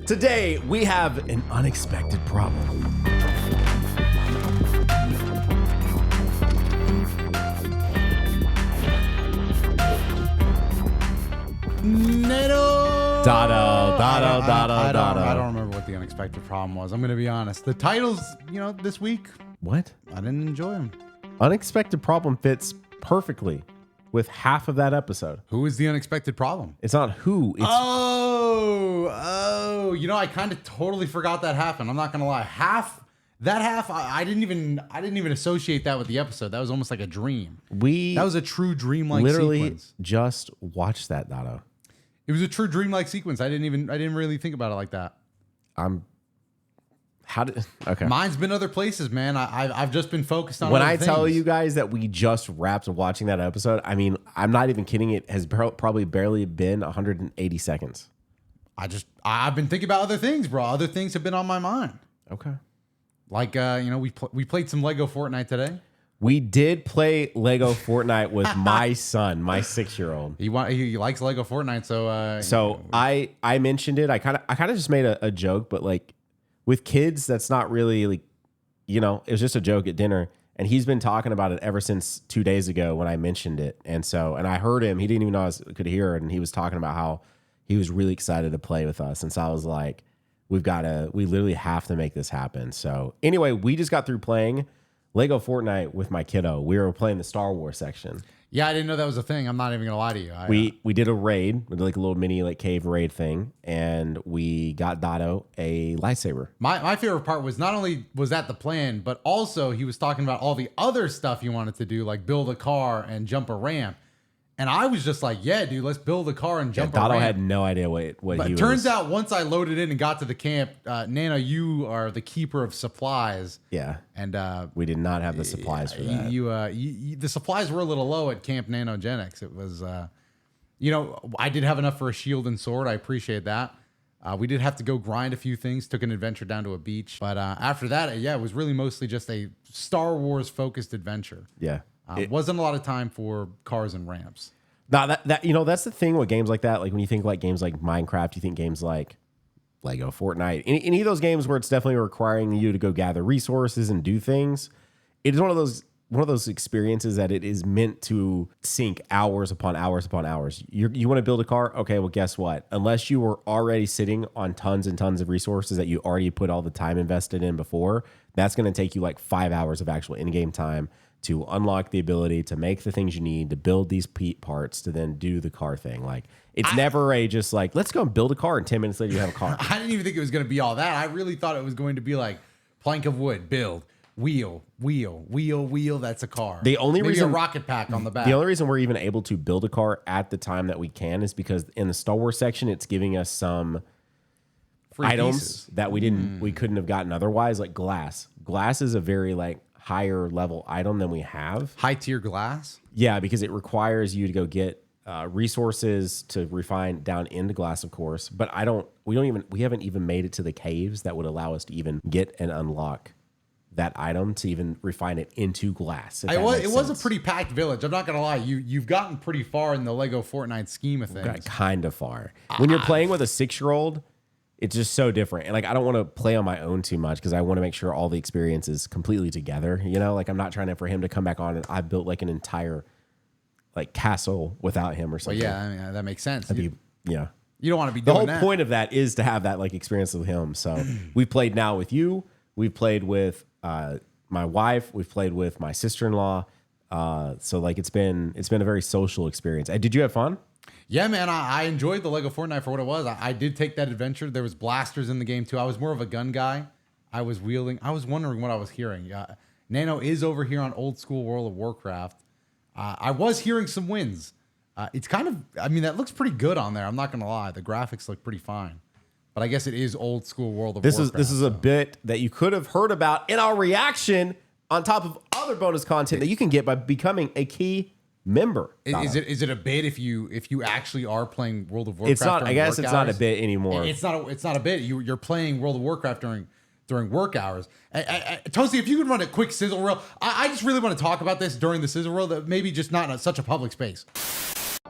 Today, we have an unexpected problem. I don't remember what the unexpected problem was. I'm going to be honest. The titles, this week, What? I didn't enjoy them. Unexpected problem fits perfectly with half of that episode. Who is the unexpected problem? It's not who, it's I kind of totally forgot that happened. I'm not going to lie. I didn't even associate that with the episode. That was almost like a dream. That was a true dreamlike literally sequence. just watched that, Doto. It was a true dreamlike sequence. I didn't really think about it like that. Okay. Mine's been other places, man. I've just been focused on When other I tell things. you guys that we just wrapped watching that episode, I mean, I'm not even kidding. It has probably barely been 180 seconds. I've been thinking about other things, bro. Other things have been on my mind. Okay. Like, we played some Lego Fortnite today. We did play Lego Fortnite with my son, my 6-year-old. He likes Lego Fortnite, So I mentioned it. I kind of just made a joke, but like with kids, that's not really like, it was just a joke at dinner. And he's been talking about it ever since 2 days ago when I mentioned it. And I heard him. He didn't even know I could hear it. And he was talking about how he was really excited to play with us. And so I was like, we literally have to make this happen. So anyway, we just got through playing Lego Fortnite with my kiddo. We were playing the Star Wars section. Yeah, I didn't know that was a thing. I'm not even gonna lie to you. We did a raid, we did like a little mini like cave raid thing, and we got Doto a lightsaber. My favorite part was not only was that the plan, but also he was talking about all the other stuff you wanted to do, like build a car and jump a ramp. And I was just like, yeah, dude, let's build a car and jump a ramp. Doto had no idea what but he it was. turns out once I loaded in and got to the camp, Nano, you are the keeper of supplies. Yeah. And we did not have the supplies for that. The supplies were a little low at Camp Nanogenix. It was, I did have enough for a shield and sword. I appreciate that. We did have to go grind a few things, took an adventure down to a beach. But after that, it was really mostly just a Star Wars focused adventure. Yeah. It wasn't a lot of time for cars and ramps. Now that's the thing with games like that. Like when you think like games like Minecraft, you think games like Lego, Fortnite, any of those games where it's definitely requiring you to go gather resources and do things. It is one of those experiences that it is meant to sink hours upon hours upon hours. You want to build a car? Okay, well, guess what? Unless you were already sitting on tons and tons of resources that you already put all the time invested in before, that's going to take you like 5 hours of actual in-game time to unlock the ability to make the things you need to build these parts to then do the car thing. Like it's never just like, let's go and build a car and 10 minutes later you have a car. I didn't even think it was going to be all that. I really thought it was going to be like plank of wood, build, wheel. That's a car. The only Maybe reason a rocket pack on the back. The only reason we're even able to build a car at the time that we can is because in the Star Wars section, it's giving us some Free items pieces that we couldn't have gotten otherwise. Like glass. Glass is a very like higher level item than we have. High tier glass. Yeah, because it requires you to go get resources to refine down into glass, of course. But we haven't even made it to the caves that would allow us to even get and unlock that item to even refine it into glass. It was a pretty packed village. I'm not gonna lie. You've gotten pretty far in the Lego Fortnite scheme of things. Got kind of far. When you're playing with a 6-year-old, it's just so different. And like, I don't want to play on my own too much because I want to make sure all the experience is completely together. Like I'm not trying for him to come back on and I built like an entire like castle without him or something. Well, yeah, I mean, that makes sense. You don't want to be the doing whole point of that is to have that like experience with him. So we've played now with you. We've played with my wife. We've played with my sister-in-law. So like it's been a very social experience. Did you have fun? Yeah, man, I enjoyed the Lego Fortnite for what it was. I did take that adventure. There was blasters in the game too. I was more of a gun guy. I was wondering what I was hearing. Nano is over here on old school World of Warcraft. I was hearing some winds. It's that looks pretty good on there. I'm not going to lie. The graphics look pretty fine. But I guess it is old school World of Warcraft. This is a bit that you could have heard about in our reaction on top of other bonus content that you can get by becoming a key member. Is it a bit if you actually are playing World of Warcraft? It's not. I guess it's not a bit anymore. It's not a bit. You're playing World of Warcraft during work hours. Toasty, if you could run a quick sizzle reel, I just really want to talk about this during the sizzle reel. That maybe just not in such a public space.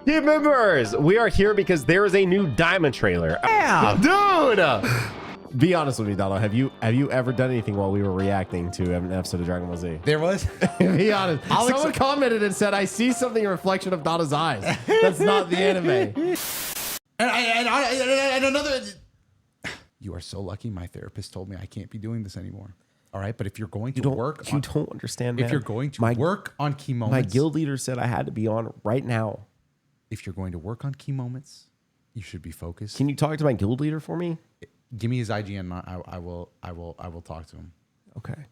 Team members, we are here because there is a new Diamond trailer. Yeah, dude. Be honest with me, Dono. Have you ever done anything while we were reacting to an episode of Dragon Ball Z? There was. Be honest. Someone commented and said, "I see something in reflection of Dono's eyes. That's not the anime." And another. You are so lucky. My therapist told me I can't be doing this anymore. All right, but if you're going to work, you don't understand, man. If you're going to work on key moments, my guild leader said I had to be on right now. If you're going to work on key moments, you should be focused. Can you talk to my guild leader for me? Give me his IGN. I will talk to him. Okay.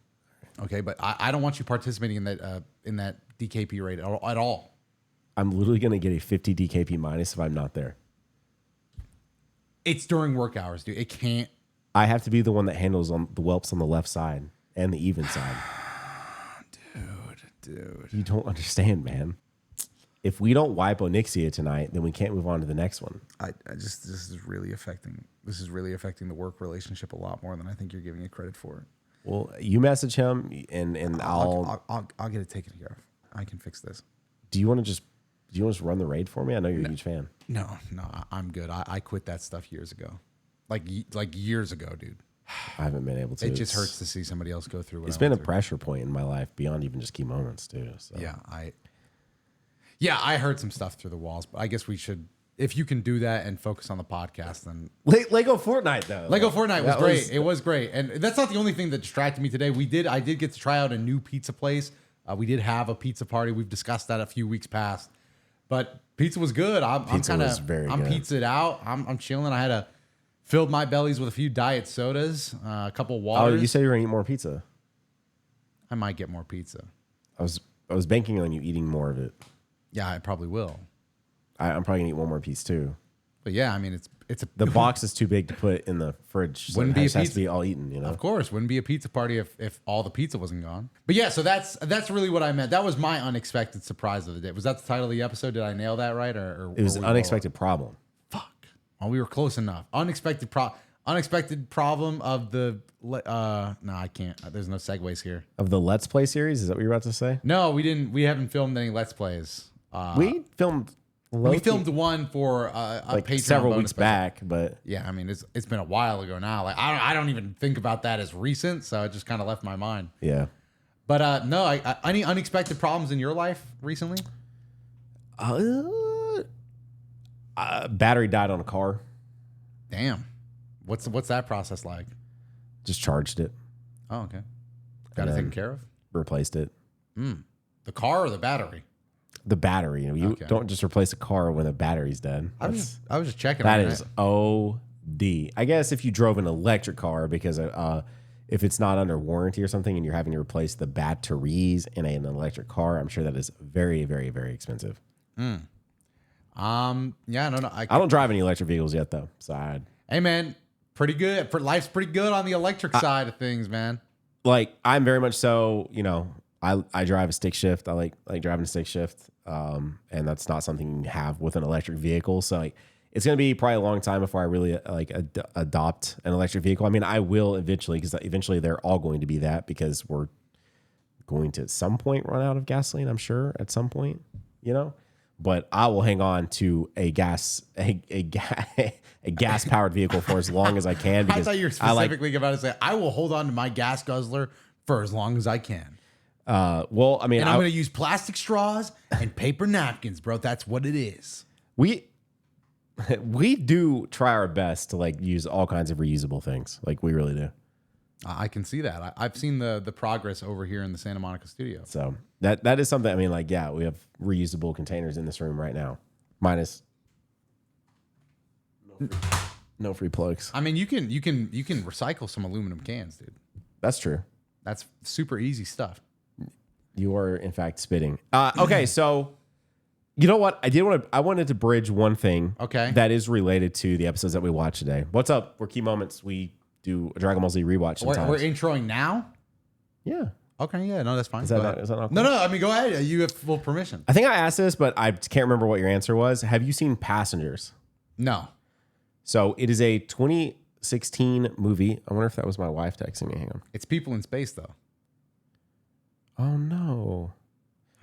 Okay, but I don't want you participating in that DKP rate at all. I'm literally gonna get a 50 DKP minus if I'm not there. It's during work hours, dude. It can't. I have to be the one that handles on the whelps on the left side and the even side. Dude. You don't understand, man. If we don't wipe Onyxia tonight, then we can't move on to the next one. This is really affecting the work relationship a lot more than I think you're giving it credit for. Well, you message him and I'll get it taken care of. I can fix this. Do you want to just run the raid for me? I know you're a huge fan. No, I'm good. I quit that stuff years ago. Like years ago, dude. I haven't been able to. It just hurts to see somebody else go through what it's been a pressure point in my life beyond even just key moments too. So. Yeah, I heard some stuff through the walls, but I guess we should, if you can do that and focus on the podcast, then Lego Fortnite though. Lego Fortnite was great. It was great, and that's not the only thing that distracted me today. I did get to try out a new pizza place. We did have a pizza party. We've discussed that a few weeks past, but pizza was good. I'm pizzaed out. I'm chilling. I had filled my bellies with a few diet sodas, a couple waters. Oh, you said you were gonna eat more pizza. I might get more pizza. I was banking on you eating more of it. Yeah, I probably will. I'm probably gonna eat one more piece too. But yeah, I mean, the box is too big to put in the fridge. So it has to be all eaten, you know. Of course, wouldn't be a pizza party if all the pizza wasn't gone. But yeah, so that's really what I meant. That was my unexpected surprise of the day. Was that the title of the episode? Did I nail that right? Or it was an unexpected problem. Fuck. Oh, we were close enough. Unexpected problem of the. No, I can't. There's no segues here. Of the Let's Play series, is that what you're about to say? No, we didn't. We haven't filmed any Let's Plays. We filmed one for a Patreon several weeks special. back, but yeah, I mean it's been a while ago now. Like I don't even think about that as recent, so it just kind of left my mind. Yeah, but no, any unexpected problems in your life recently? Battery died on a car. Damn, what's that process like? Just charged it. Oh, okay. Got it taken care of. Replaced it. The car or the battery? The battery. You don't just replace a car when the battery's dead. I was just checking. That is OD. I guess if you drove an electric car, because if it's not under warranty or something and you're having to replace the batteries in an electric car, I'm sure that is very, very, very expensive. Yeah, no. I don't drive any electric vehicles yet, though. So hey, man, pretty good. Life's pretty good on the electric side of things, man. Like, I'm very much so, I drive a stick shift. I like driving a stick shift. And that's not something you have with an electric vehicle. So it's going to be probably a long time before I really adopt an electric vehicle. I mean, I will eventually, because eventually they're all going to be that, because we're going to at some point run out of gasoline, I'm sure, at some point, but I will hang on to a gas powered vehicle for as long as I can. Because I thought you were specifically about to say, I will hold on to my gas guzzler for as long as I can. Well, I mean, and I'm going to use plastic straws and paper napkins, bro. That's what it is. We do try our best to use all kinds of reusable things. We really do. I can see that. I've seen the progress over here in the Santa Monica studio. So that is something. I mean, we have reusable containers in this room right now, minus no free plugs. I mean, you can recycle some aluminum cans, dude. That's true. That's super easy stuff. You are, in fact, spitting. Okay, so you know what? I wanted to bridge one thing. Okay. That is related to the episodes that we watched today. What's up? We're Key Moments. We do a Dragon Ball Z rewatch sometimes. We're introing now? Yeah. Okay, yeah, no, that's fine. Is that not cool? No, I mean, go ahead. You have full permission. I think I asked this, but I can't remember what your answer was. Have you seen Passengers? No. So it is a 2016 movie. I wonder if that was my wife texting me. Hang on. It's people in space, though. Oh, no.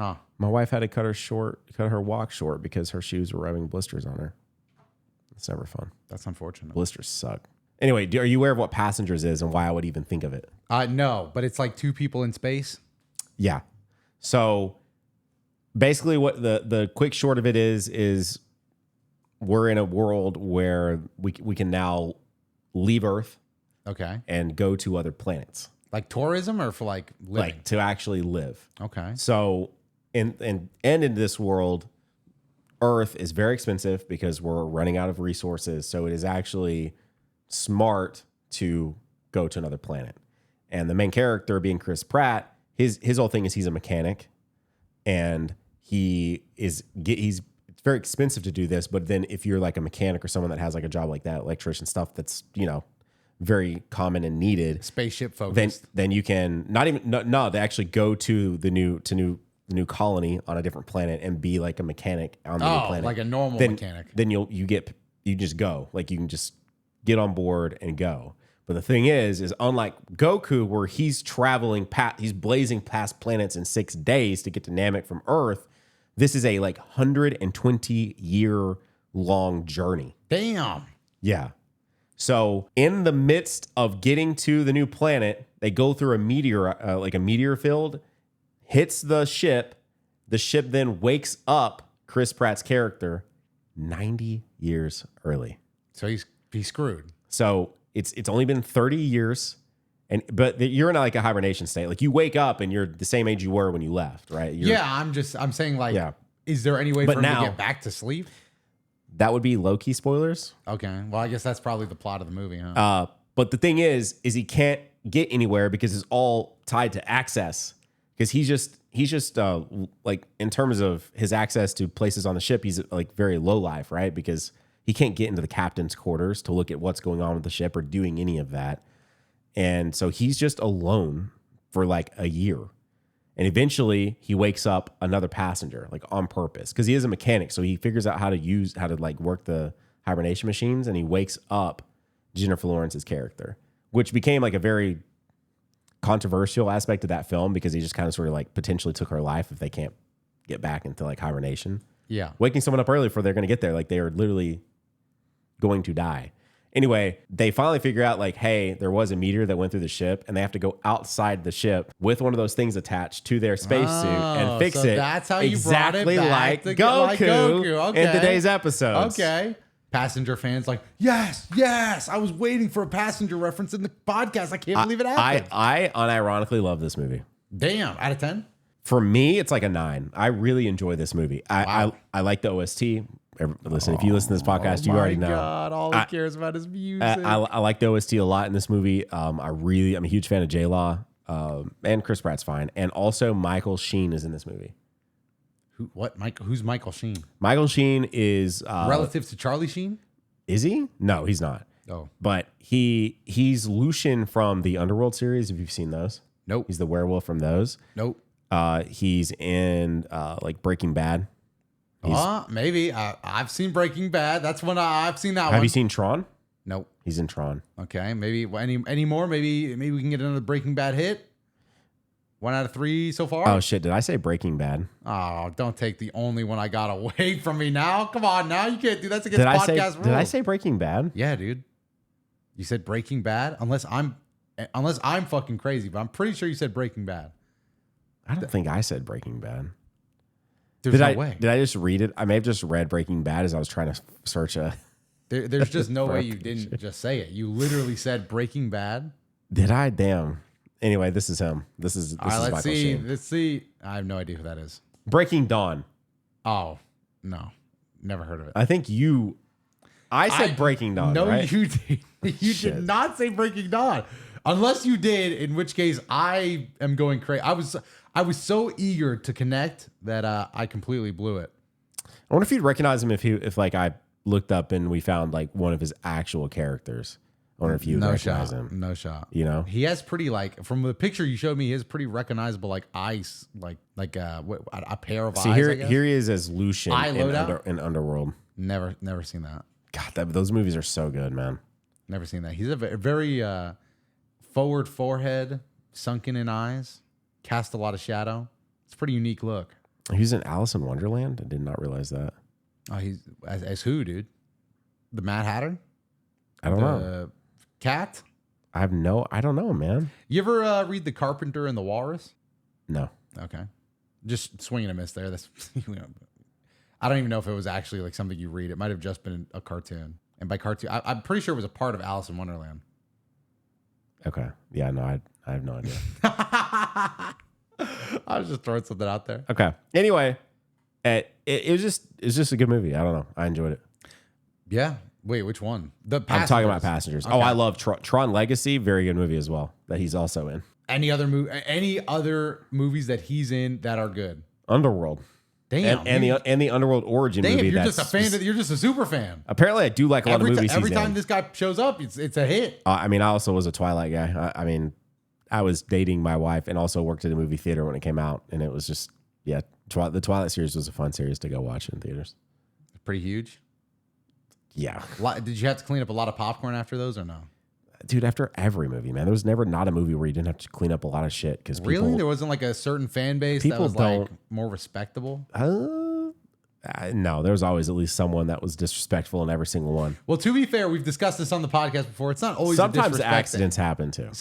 Huh. My wife had to cut her walk short because her shoes were rubbing blisters on her. It's never fun. That's unfortunate. Blisters suck. Anyway, are you aware of what Passengers is and why I would even think of it? No, but it's like two people in space. Yeah. So basically what the quick short of it is we're in a world where we can now leave Earth Okay. and go to other planets. Like tourism or for like living? Like to actually live. Okay. So in this world, Earth is very expensive because we're running out of resources. So it is actually smart to go to another planet. And the main character being Chris Pratt, his whole thing is he's a mechanic, and it's very expensive to do this. But then if you're like a mechanic or someone that has like a job like that, electrician stuff that's, very common and needed, Spaceship focused. then you can they actually go to the new colony on a different planet and be like a mechanic on the new planet. Like a normal mechanic. Then you just go. Like you can just get on board and go. But the thing is unlike Goku, where he's he's blazing past planets in 6 days to get to Namek from Earth, this is a 120 year long journey. Damn. Yeah. So in the midst of getting to the new planet, they go through a meteor, a meteor field, hits the ship. The ship then wakes up Chris Pratt's character 90 years early. So he's screwed. So it's only been 30 years, but you're in a hibernation state. Like you wake up and you're the same age you were when you left, right? I'm saying is there any way for him to get back to sleep? That would be low-key spoilers. Okay. Well, I guess that's probably the plot of the movie, huh? But the thing is he can't get anywhere because it's all tied to access. Because he's just in terms of his access to places on the ship, he's very low life, right? Because he can't get into the captain's quarters to look at what's going on with the ship or doing any of that. And so he's just alone for a year. And eventually he wakes up another passenger, on purpose, because he is a mechanic. So he figures out how to work the hibernation machines, and he wakes up Jennifer Lawrence's character, which became a very controversial aspect of that film because he just kind of sort of potentially took her life if they can't get back into hibernation. Yeah. Waking someone up early before they're going to get there. They are literally going to die. Anyway, they finally figure out hey, there was a meteor that went through the ship, and they have to go outside the ship with one of those things attached to their spacesuit and fix it. That's how you exactly brought it back like Goku Okay. in today's episode. Okay. Passenger fans yes, I was waiting for a passenger reference in the podcast. I can't believe it happened. I unironically love this movie. Damn, out of 10? For me, it's a 9. I really enjoy this movie. I like the OST. Listen, if you listen to this podcast, you already know. Oh my God, all he cares about is music. I like the OST a lot in this movie. I'm a huge fan of J-Law, and Chris Pratt's fine. And also Michael Sheen is in this movie. Who's Michael Sheen? Michael Sheen is relative to Charlie Sheen? Is he? No, he's not. Oh. But he's Lucian from the Underworld series, if you've seen those. Nope. He's the werewolf from those. Nope. He's in Breaking Bad. Maybe. I've seen Breaking Bad. That's when I've seen that one. Have you seen Tron? Nope. He's in Tron. Okay. Maybe any more? Maybe we can get another Breaking Bad hit. 1 out of 3 so far. Oh shit! Did I say Breaking Bad? Oh, don't take the only one I got away from me now. Come on, now you can't do that against podcast rules. Did I say Breaking Bad? Yeah, dude. You said Breaking Bad, unless I'm fucking crazy, but I'm pretty sure you said Breaking Bad. I don't think I said Breaking Bad. There's no way. Did I just read it? I may have just read Breaking Bad as I was trying to search a. There's just no way you didn't just say it. You literally said Breaking Bad. Did I? Damn. Anyway, this is him. This is Michael Sheen. Let's see. I have no idea who that is. Breaking Dawn. Oh, no. Never heard of it. I think you... I said Breaking Dawn, no, right? you did. You did not say Breaking Dawn. Unless you did, in which case I am going crazy. I was so eager to connect that I completely blew it. I wonder if you'd recognize him if I looked up and we found one of his actual characters. I wonder if you would recognize him. No shot. You know? He has pretty from the picture you showed me, he has pretty recognizable eyes, a pair of eyes. See, here he is as Lucian in Underworld. Never seen that. God, those movies are so good, man. Never seen that. He's a very forward forehead, sunken in eyes, cast a lot of shadow. It's a pretty unique look. He's in Alice in Wonderland. I did not realize that. Oh, he's as who, dude? The Mad Hatter? I don't know. The cat? I don't know, man. You ever read The Carpenter and the Walrus? No. Okay. Just swing and a miss there. That's I don't even know if it was actually like something you read. It might have just been a cartoon. And by cartoon, I'm pretty sure it was a part of Alice in Wonderland. Okay. Yeah, no, I have no idea. I was just throwing something out there. Okay. Anyway, it was just a good movie. I don't know. I enjoyed it. Yeah. Wait, which one? The I'm talking about Passengers. Okay. Oh, I love Tron Legacy. Very good movie as well that he's also in. Any other movies that he's in that are good? Underworld. Damn. And the Underworld origin movie. You're just a fan. You're just a super fan. Apparently, I do like a lot of movies. Every time this guy shows up, it's a hit. I mean, I also was a Twilight guy. I mean, I was dating my wife and also worked at a movie theater when it came out, and it was just the Twilight series was a fun series to go watch in theaters. Pretty huge. Yeah. Did you have to clean up a lot of popcorn after those or no? Dude, after every movie, man, there was never not a movie where you didn't have to clean up a lot of shit because really there wasn't like a certain fan base that was like more respectable. No, there was always at least someone that was disrespectful in every single one. Well, to be fair, we've discussed this on the podcast before. It's not always sometimes accidents happen too.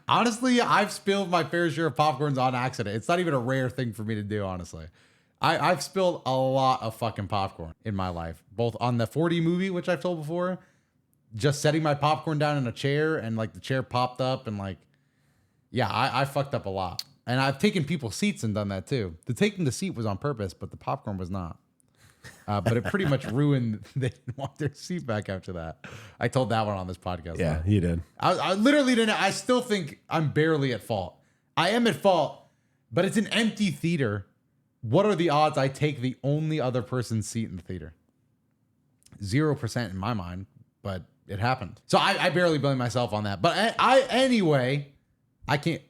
I've spilled my fair share of popcorns on accident. It's not even a rare thing for me to do, honestly. I've spilled a lot of fucking popcorn in my life, both on the 4D movie, which I've told before, just setting my popcorn down in a chair and like the chair popped up and like, yeah, I fucked up a lot. And I've taken people's seats and done that too. The taking the seat was on purpose, but the popcorn was not. But it pretty much ruined. They didn't want their seat back after that. I told that one on this podcast. Yeah, you did. I literally didn't. I still think I'm barely at fault. I am at fault, but it's an empty theater. What are the odds I take the only other person's seat in the theater? 0% in my mind, but it happened. So I barely blame myself on that. But anyway, I can't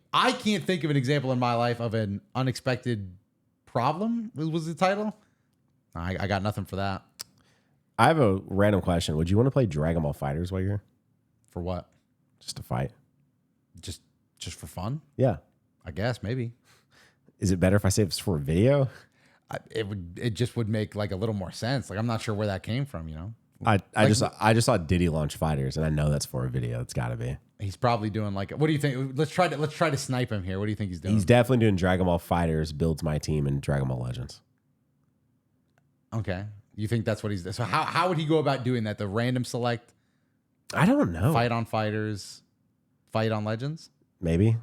think of an example in my life of an unexpected problem. Was the title? I got nothing for that. I have a random question. Would you want to play Dragon Ball Fighters while you're here? For what? Just to fight. Just for fun? Yeah. I guess maybe. Is it better if I say it's for a video? It just would make like a little more sense. Like I'm not sure where that came from, you know? I just saw Diddy launch Fighters, and I know that's for a video. It's got to be. He's probably doing like, what do you think? Let's try to snipe him here. What do you think he's doing? He's definitely doing Dragon Ball Fighters, builds my team, and Dragon Ball Legends. Okay. You think that's what he's doing? So how would he go about doing that? The random select? I don't know. Fight on Fighters, fight on Legends? Maybe.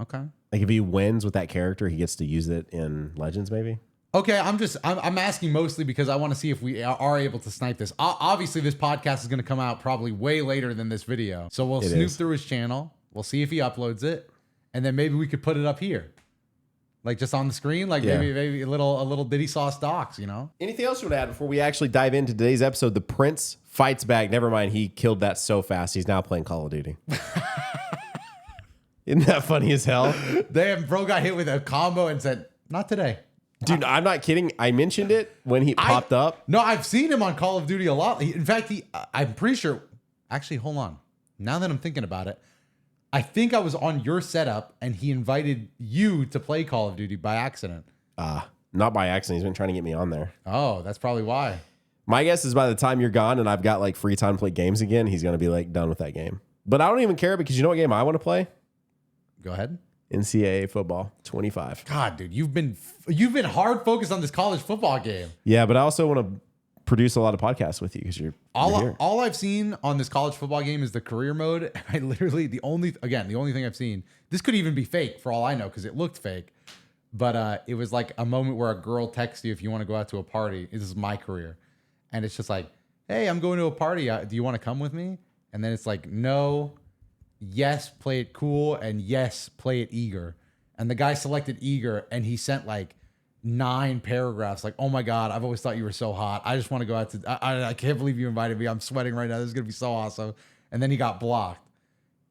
Okay. Like if he wins with that character, he gets to use it in Legends, maybe. Okay, I'm asking mostly because I want to see if we are able to snipe this. Obviously, this podcast is going to come out probably way later than this video. So we'll snoop through his channel. We'll see if he uploads it. And then maybe we could put it up here. Like just on the screen, like maybe a little Diddy Sauce docs, you know? Anything else you want to add before we actually dive into today's episode? The Prince fights back. Never mind, he killed that so fast. He's now playing Call of Duty. Isn't that funny as hell? Damn, bro got hit with a combo and said, not today. Dude, I'm not kidding. I mentioned it when he popped up. No, I've seen him on Call of Duty a lot. In fact, I'm pretty sure. Actually, hold on. Now that I'm thinking about it, I think I was on your setup and he invited you to play Call of Duty by accident. Not by accident. He's been trying to get me on there. Oh, that's probably why. My guess is by the time you're gone and I've got like free time to play games again, he's going to be like done with that game. But I don't even care because you know what game I want to play? Go ahead. NCAA football 25. God, dude, you've been hard focused on this college football game. Yeah, but I also want to produce a lot of podcasts with you because you're here. All I've seen on this college football game is the career mode. I literally the only thing I've seen. This could even be fake for all I know because it looked fake. But it was like a moment where a girl texts you if you want to go out to a party. This is my career, and it's just like, hey, I'm going to a party. Do you want to come with me? And then it's like, no. Yes, play it cool, and yes, play it eager. And the guy selected eager, and he sent like 9 paragraphs. Like, oh my God, I've always thought you were so hot. I just want to go out to. I can't believe you invited me. I'm sweating right now. This is gonna be so awesome. And then he got blocked,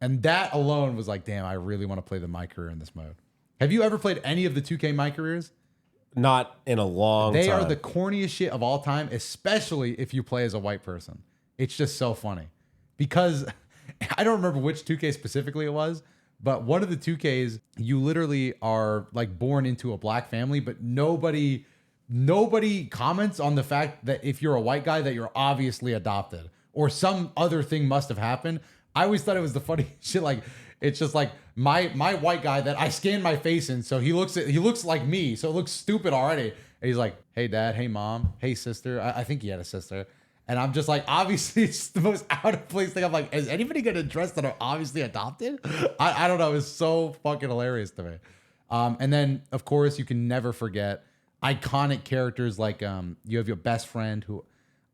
and that alone was like, damn, I really want to play the My Career in this mode. Have you ever played any of the 2K My Careers? Not in a long time. They are the corniest shit of all time, especially if you play as a white person. It's just so funny because. I don't remember which 2K specifically it was, But one of the 2Ks, you literally are like born into a black family, but nobody comments on the fact that if you're a white guy that you're obviously adopted or some other thing must have happened. I always thought it was the funny shit. Like, it's just like my white guy that I scanned my face in. So he looks like me. So it looks stupid already. And he's like, hey dad, hey mom, hey sister. I think he had a sister. And I'm just like, obviously it's the most out of place thing. I'm like, is anybody going to address that are obviously adopted? I don't know. It's so fucking hilarious to me. And then of course you can never forget iconic characters like you have your best friend who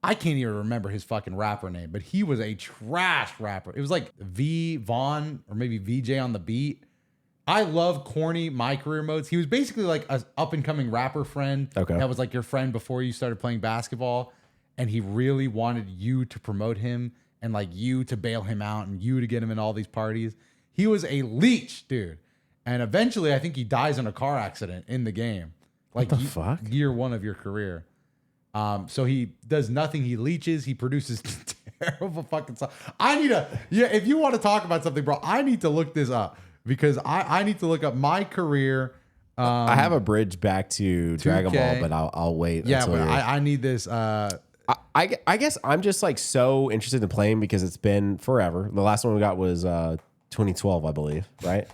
I can't even remember his fucking rapper name, but he was a trash rapper. It was like V Vaughn or maybe VJ on the beat. I love corny my career modes. He was basically like an up and coming rapper friend that was like your friend before you started playing basketball. And he really wanted you to promote him and like you to bail him out and you to get him in all these parties. He was a leech, dude. And eventually I think he dies in a car accident in the game. Like what the fuck? Year one of your career. So he does nothing. He leeches. He produces terrible fucking stuff. If you want to talk about something, bro, I need to look this up because I need to look up my career. I have a bridge back to 2K. Dragon Ball, but I'll wait. Yeah, but I need this. I guess I'm just like so interested in playing because it's been forever. The last one we got was 2012, I believe, right?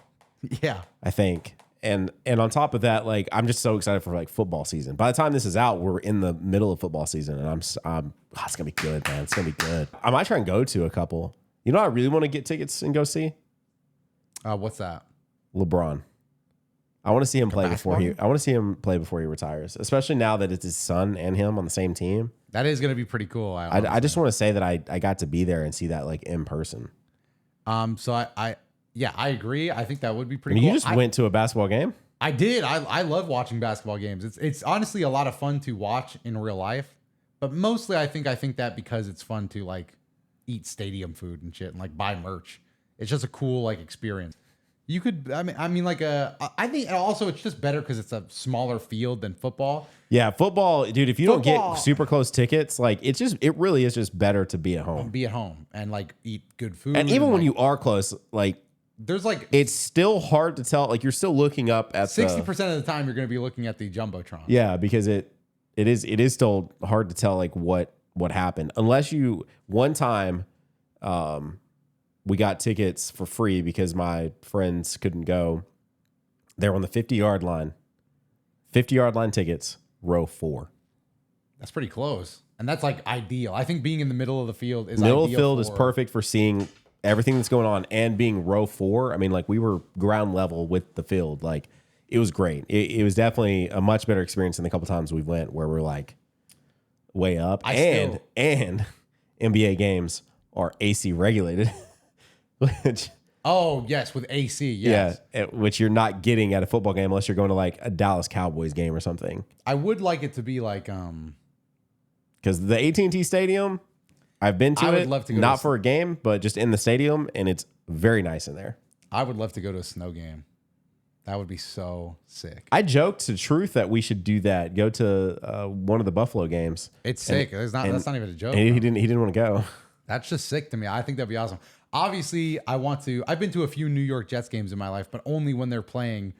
Yeah, I think. And on top of that, like I'm just so excited for like football season. By the time this is out, we're in the middle of football season, and it's gonna be good, man. It's gonna be good. I might try and go to a couple. You know, I really want to get tickets and go see. What's that? LeBron. I want to see him play before game? I want to see him play before he retires, especially now that it's his son and him on the same team. That is going to be pretty cool. I just want to say that I got to be there and see that like in person. So I agree. I think that would be pretty cool. You just went to a basketball game? I did. I love watching basketball games. It's honestly a lot of fun to watch in real life, but mostly I think that because it's fun to like eat stadium food and shit and like buy merch. It's just a cool like experience. You could, I think also it's just better because it's a smaller field than football. Yeah, football, dude. If you don't get super close tickets, like it really is just better to be at home. Be at home and like eat good food. And even when you are close, like there's like it's still hard to tell. Like you're still looking up at 60% of the time you're going to be looking at the jumbotron. Yeah, because it is still hard to tell like what happened unless you one time. We got tickets for free because my friends couldn't go. They were on the 50-yard line. 50-yard line tickets, row 4. That's pretty close. And that's like ideal. I think being in the middle of the field is middle of the field is perfect for seeing everything that's going on and being row 4. I mean, like we were ground level with the field. Like it was great. It was definitely a much better experience than the couple times we went where we're like way up. And NBA games are AC regulated. Which, yes, with AC, yes. Yeah, which you're not getting at a football game unless you're going to like a Dallas Cowboys game or something. I would like it to be like because the AT&T Stadium, I've been to it. I would love to go not for a game, but just in the stadium, and it's very nice in there. I would love to go to a snow game. That would be so sick. I joked to Truth that we should do that. Go to one of the Buffalo games. It's sick. That's not even a joke. And he didn't want to go. That's just sick to me. I think that'd be awesome. Obviously, I've been to a few New York Jets games in my life, but only when they're playing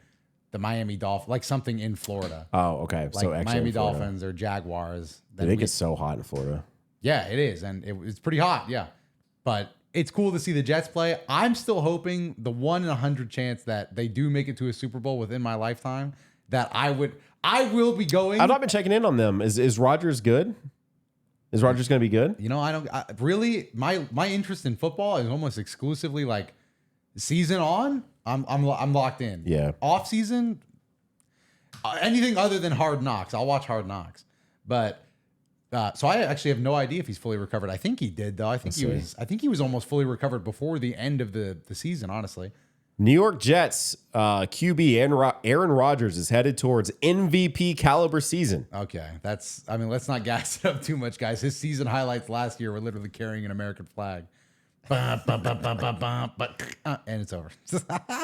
the Miami Dolphins, like something in Florida. Oh, okay. Like so Miami Dolphins or Jaguars. I think it's so hot in Florida. Yeah, it is. And it's pretty hot. Yeah. But it's cool to see the Jets play. I'm still hoping the 1 in 100 chance that they do make it to a Super Bowl within my lifetime, that I will be going. I've not been checking in on them. Is Rodgers good? Is Rodgers going to be good? You know, really my interest in football is almost exclusively like season on. I'm locked in. Yeah. Off season, anything other than Hard Knocks, I'll watch Hard Knocks. But so I actually have no idea if he's fully recovered. I think he did though. I think he was almost fully recovered before the end of the season. Honestly. New York Jets QB Aaron Rodgers is headed towards MVP caliber season. Okay, let's not gas it up too much, guys. His season highlights last year were literally carrying an American flag. And it's over.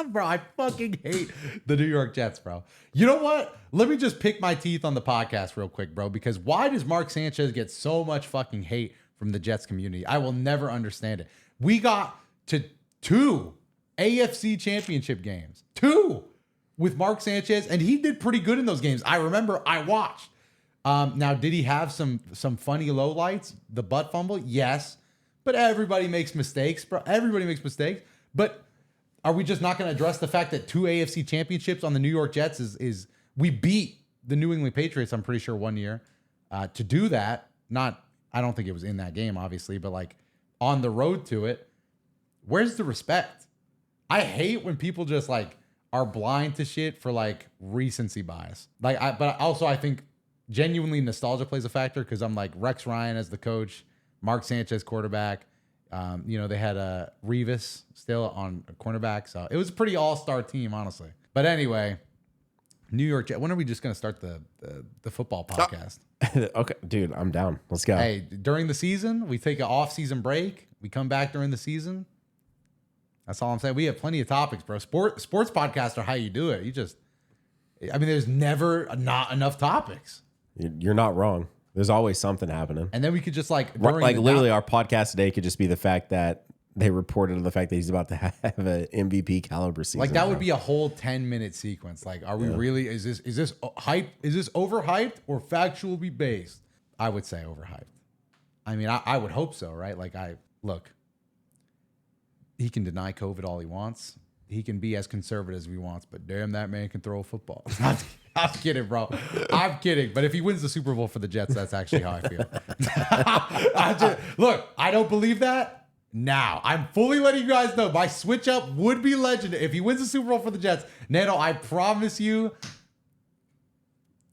Bro, I fucking hate the New York Jets, bro. You know what? Let me just pick my teeth on the podcast real quick, bro, because why does Mark Sanchez get so much fucking hate from the Jets community? I will never understand it. We got to 2 AFC championship games. 2 with Mark Sanchez, and he did pretty good in those games. I remember I watched. Now, did he have some funny lowlights? The butt fumble? Yes. But everybody makes mistakes, bro. Everybody makes mistakes. But are we just not going to address the fact that 2 AFC championships on the New York Jets is we beat the New England Patriots, I'm pretty sure, one year. To do that, I don't think it was in that game, obviously, but like on the road to it, where's the respect? I hate when people just like are blind to shit for like recency bias. But also I think genuinely nostalgia plays a factor because I'm like Rex Ryan as the coach, Mark Sanchez quarterback. They had Revis still on a cornerback, so it was a pretty all-star team, honestly. But anyway, New York Jets. When are we just going to start the football podcast? Okay, dude, I'm down. Let's go. Hey, during the season, we take an off-season break. We come back during the season. That's all I'm saying. We have plenty of topics, bro. Sports podcasts are how you do it. There's never not enough topics. You're not wrong. There's always something happening. And then we could just literally our podcast today could just be the fact that they reported on the fact that he's about to have an MVP caliber season. Like that would be a whole 10-minute sequence. Like, are we really, is this hype? Is this overhyped or factually based? I would say overhyped. I mean, I would hope so, right? Like look, he can deny COVID all he wants. He can be as conservative as he wants, but damn, that man can throw a football. I'm kidding, bro. I'm kidding. But if he wins the Super Bowl for the Jets, that's actually how I feel. Look, I don't believe that. Now, I'm fully letting you guys know my switch up would be legendary. If he wins the Super Bowl for the Jets, Nano, I promise you.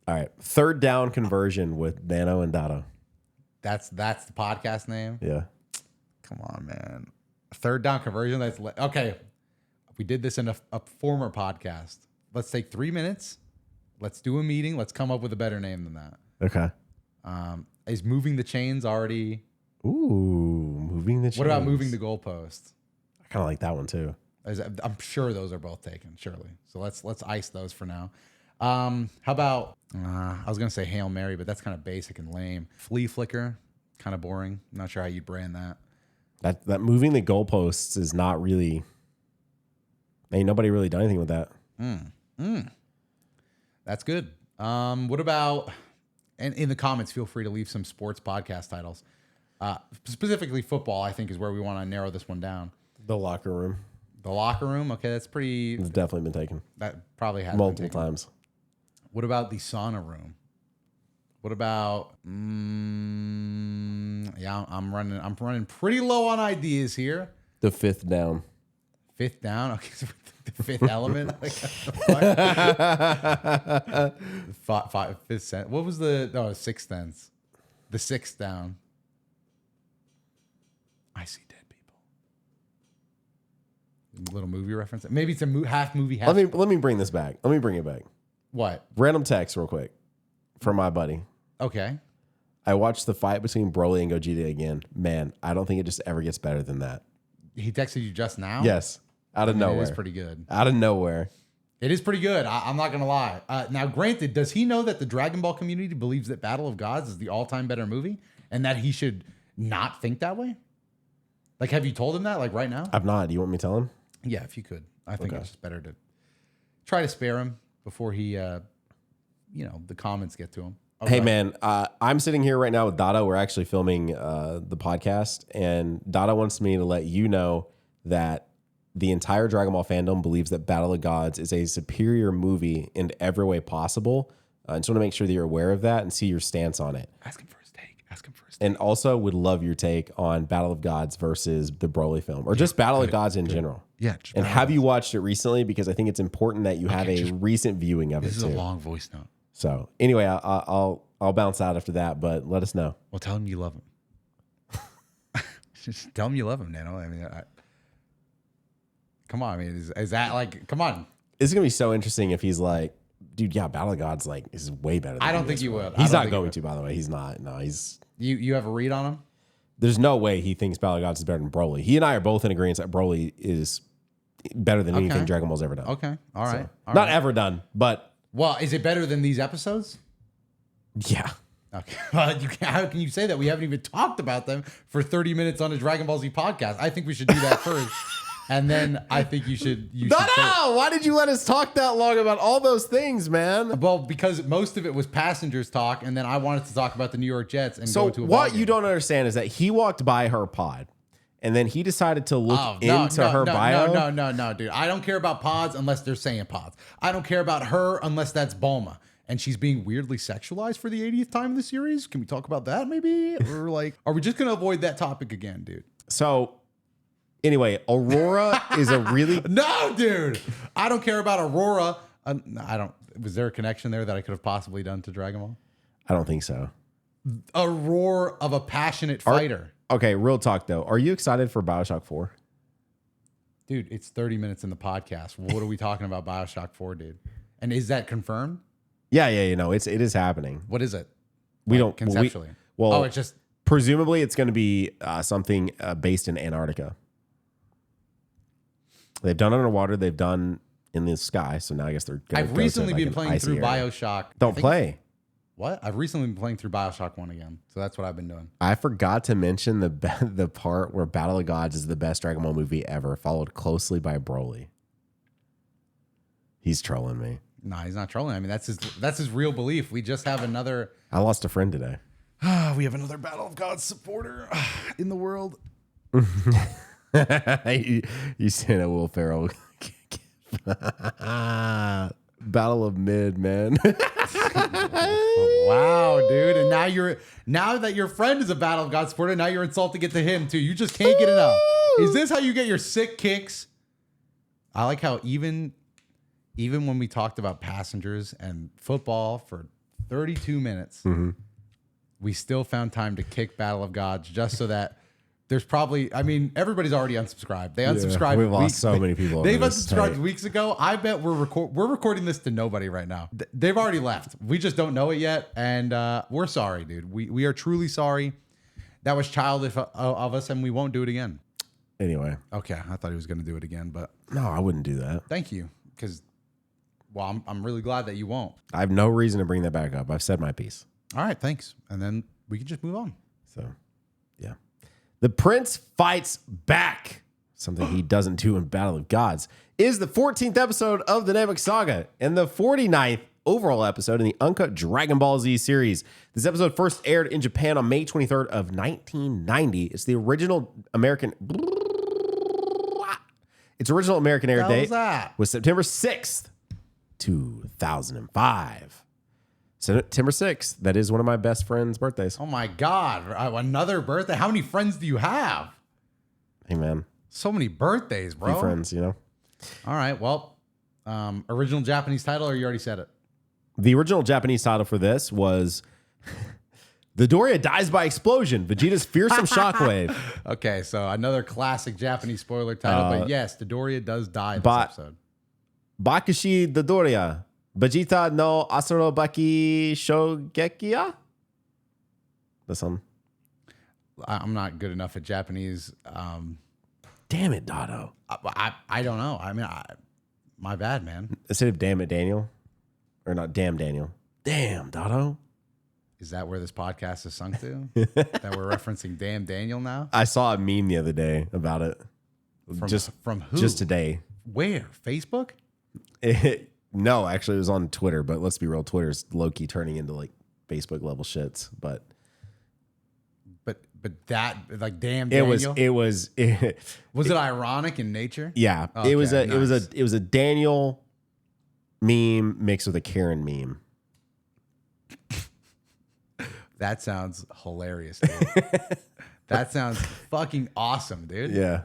All right. 3rd down conversion with Nano and Doto. That's the podcast name? Yeah. Come on, man. 3rd down conversion. Okay. We did this in a former podcast. Let's take 3 minutes. Let's do a meeting. Let's come up with a better name than that. Okay. Is moving the chains already? Ooh, moving the chains. What about moving the goalpost? I kind of like that one too. I'm sure those are both taken, surely. So let's ice those for now. How about, I was going to say Hail Mary, but that's kind of basic and lame. Flea Flicker, kind of boring. I'm not sure how you'd brand that. That moving the goalposts is not really, ain't nobody really done anything with that. That's good. What about, and in the comments, feel free to leave some sports podcast titles. Specifically football, I think, is where we want to narrow this one down. The locker room. The locker room? Okay, that's pretty... It's definitely been taken. That probably has multiple been taken. times. What about the sauna room? What about... yeah, I'm running pretty low on ideas here. The 5th down. 5th down? Okay, so the 5th element? Fifth sense. What was the... Oh, 6th sense. The 6th down. I see dead people. Little movie reference. Maybe it's a half movie, half... Let me bring this back. Let me bring it back. What? Random text real quick from my buddy. Okay. I watched the fight between Broly and Gogeta again. Man, I don't think it just ever gets better than that. He texted you just now? Yes. Out of nowhere. It is pretty good. Out of nowhere. It is pretty good. I'm not going to lie. Now, granted, does he know that the Dragon Ball community believes that Battle of Gods is the all-time better movie and that he should not think that way? Like, have you told him that, like, right now? I've not. Do you want me to tell him? Yeah, if you could. I think it's just better to try to spare him before he, the comments get to him. Okay. Hey, man, I'm sitting here right now with Dada. We're actually filming the podcast, and Dada wants me to let you know that the entire Dragon Ball fandom believes that Battle of Gods is a superior movie in every way possible. I just want to make sure that you're aware of that and see your stance on it. Ask him for his take. And also would love your take on Battle of Gods versus the Broly film, or just Battle of Gods in general. Yeah. And have you watched it recently? Because I think it's important that you have a recent viewing of it too. This is a long voice note. So anyway, I'll bounce out after that, but let us know. Well, tell him you love him. Just tell him you love him, Nano. I mean, come on. I mean, is that like, come on. It's going to be so interesting if he's like, dude, yeah, Battle of Gods like is way better than I don't think you will. He's not going to, by the way. He's not. No, he's... You have a read on him? There's no way he thinks Battle of Gods is better than Broly. He and I are both in agreement that Broly is better than anything Dragon Ball's ever done. Okay. All right. Not ever done, but... Well, is it better than these episodes? Yeah. Okay. Well, how can you say that? We haven't even talked about them for 30 minutes on a Dragon Ball Z podcast. I think we should do that first. And then I think you should. No! Why did you let us talk that long about all those things, man? Well, because most of it was passengers talk, and then I wanted to talk about the New York Jets and So go to a what ball game. you don't understand is that he walked by her pod, and then he decided to look into her bio. No, dude. I don't care about pods unless they're saying pods. I don't care about her unless that's Bulma. And she's being weirdly sexualized for the 80th time in the series. Can we talk about that maybe? Or like, are we just going to avoid that topic again, dude? So anyway, Aurora is a really... No, dude. I don't care about Aurora. I don't... Was there a connection there that I could have possibly done to Dragon Ball? I don't think so. A roar of a passionate fighter. Okay, real talk though. Are you excited for BioShock 4? Dude, it's 30 minutes in the podcast. What are we talking about BioShock 4, dude? And is that confirmed? Yeah, you know, it is happening. What is it? We don't... Conceptually. Well, it's just... Presumably it's going to be something based in Antarctica. They've done underwater. They've done in the sky. So now I guess they're going to I've recently been playing through BioShock. Don't play. What? I've recently been playing through BioShock 1 again. So that's what I've been doing. I forgot to mention the part where Battle of Gods is the best Dragon Ball movie ever, followed closely by Broly. He's trolling me. No, he's not trolling. I mean, that's his real belief. We just have another... I lost a friend today. We have another Battle of Gods supporter in the world. You said a Will Ferrell. Battle of Mid, man. Wow, dude. And now that your friend is a Battle of Gods supporter, now you're insulting it to him too. You just can't get enough. Is this how you get your sick kicks? I like how even when we talked about passengers and football for 32 minutes, we still found time to kick Battle of Gods just so that there's probably, I mean, everybody's already unsubscribed. They unsubscribed. We've lost so many people. They've unsubscribed weeks ago. I bet we're recording this to nobody right now. They've already left. We just don't know it yet. And we're sorry, dude. We are truly sorry. That was childish of us, and we won't do it again. Anyway. Okay. I thought he was going to do it again, but. No, I wouldn't do that. Thank you. Because, well, I'm really glad that you won't. I have no reason to bring that back up. I've said my piece. All right. Thanks. And then we can just move on. So, yeah. The Prince Fights Back, something he doesn't do in Battle of Gods, is the 14th episode of the Namek Saga and the 49th overall episode in the Uncut Dragon Ball Z series. This episode first aired in Japan on May 23rd of 1990. It's the original American... Its original American air date was September 6th, 2005. September 6th. That is one of my best friend's birthdays. Oh my God. Another birthday? How many friends do you have? Hey, man. So many birthdays, bro. Few friends, you know. All right. Well, original Japanese title, or you already said it? The original Japanese title for this was The Doria Dies by Explosion, Vegeta's Fearsome Shockwave. Okay, so another classic Japanese spoiler title. But yes, the Doria does die this episode. Bakushi the Doria. Vegeta no Asurobaki Shogekiya? This one. I'm not good enough at Japanese. Damn it, Dotto. I don't know. I mean, my bad, man. Instead of damn it, Daniel. Or not damn Daniel. Damn, Dotto. Is that where this podcast is sunk to? That we're referencing damn Daniel now? I saw a meme the other day about it. From who? Just today. Where? Facebook? No, actually, it was on Twitter, but let's be real. Twitter's low-key turning into like Facebook level shits. But that, like, damn Daniel? Was it ironic in nature? Yeah. Okay, it was a Daniel meme mixed with a Karen meme. That sounds hilarious, dude. That sounds fucking awesome, dude. Yeah.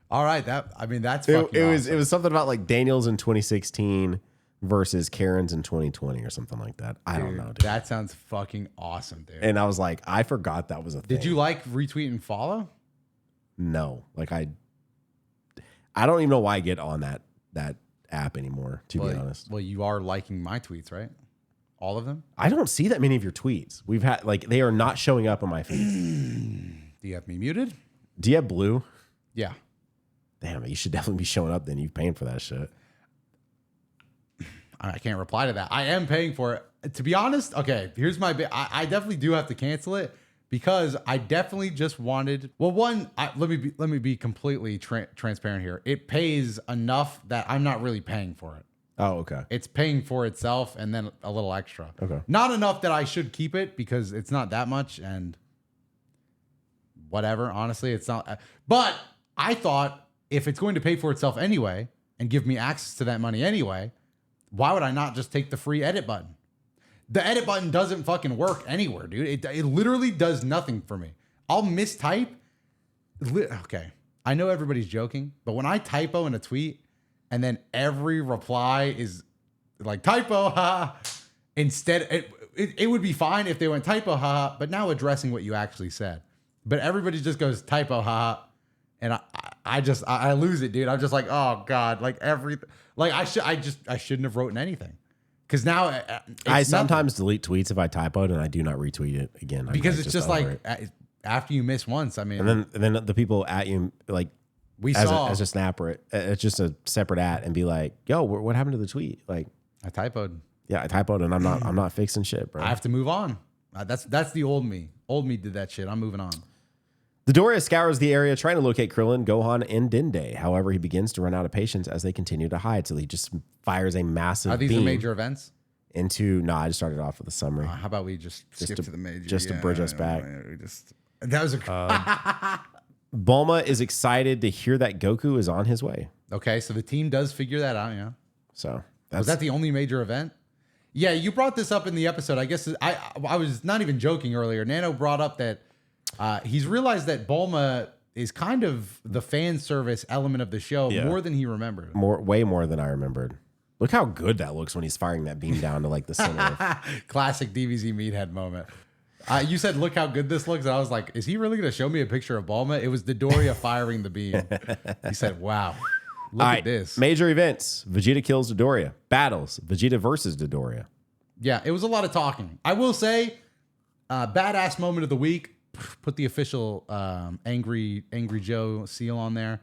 All right, that's fucking awesome. It was something about like Daniels in 2016 versus Karen's in 2020 or something like that. I don't know, dude. That sounds fucking awesome, dude. And I was like, I forgot that was a thing. Did you like retweet and follow? No. Like I don't even know why I get on that app anymore, to be honest. Well, you are liking my tweets, right? All of them? I don't see that many of your tweets. We've had like they are not showing up on my feed. Do you have me muted? Do you have blue? Yeah. Damn it, you should definitely be showing up then. You're paying for that shit. I can't reply to that. I am paying for it. To be honest, okay, here's my bit. I definitely do have to cancel it because I definitely just wanted. Well, let me be completely transparent here. It pays enough that I'm not really paying for it. Oh, okay. It's paying for itself and then a little extra. Okay. Not enough that I should keep it because it's not that much and whatever. Honestly, it's not. But I thought if it's going to pay for itself anyway and give me access to that money anyway, why would I not just take the free edit button? The edit button doesn't fucking work anywhere, dude. It literally does nothing for me. I'll mistype. Okay. I know everybody's joking, but when I typo in a tweet and then every reply is like typo, ha, instead, it would be fine if they went typo, ha, but now addressing what you actually said. But everybody just goes typo, ha, and I lose it, dude. I'm just like, oh God, like everything. Like I shouldn't have written anything. Because now I sometimes delete tweets if I typoed and I do not retweet it again. Because it's just like after you miss once. I mean, and then the people at you like as a snapper, it's just a separate at and be like, "Yo, what happened to the tweet?" Like I typoed. Yeah, I typoed and I'm not fixing shit, bro. I have to move on. That's the old me. Old me did that shit. I'm moving on. DotoDoya scours the area trying to locate Krillin, Gohan, and Dende. However, he begins to run out of patience as they continue to hide. So he just fires a massive Are these beam the major events? I just started off with a summary. How about we just skip to the major? Just to bridge us back. That was a... Bulma is excited to hear that Goku is on his way. Okay, so the team does figure that out, yeah. So was that the only major event? Yeah, you brought this up in the episode. I guess I was not even joking earlier. Nano brought up that he's realized that Bulma is kind of the fan service element of the show more than he remembered. Way more than I remembered. Look how good that looks when he's firing that beam down to like the center. Classic DBZ meathead moment. You said, look how good this looks. And I was like, is he really going to show me a picture of Bulma? It was DotoDoya firing the beam. He said, wow, look at this. Major events. Vegeta kills DotoDoya. Battles. Vegeta versus DotoDoya. Yeah, it was a lot of talking. I will say, badass moment of the week. Put the official Angry Joe seal on there.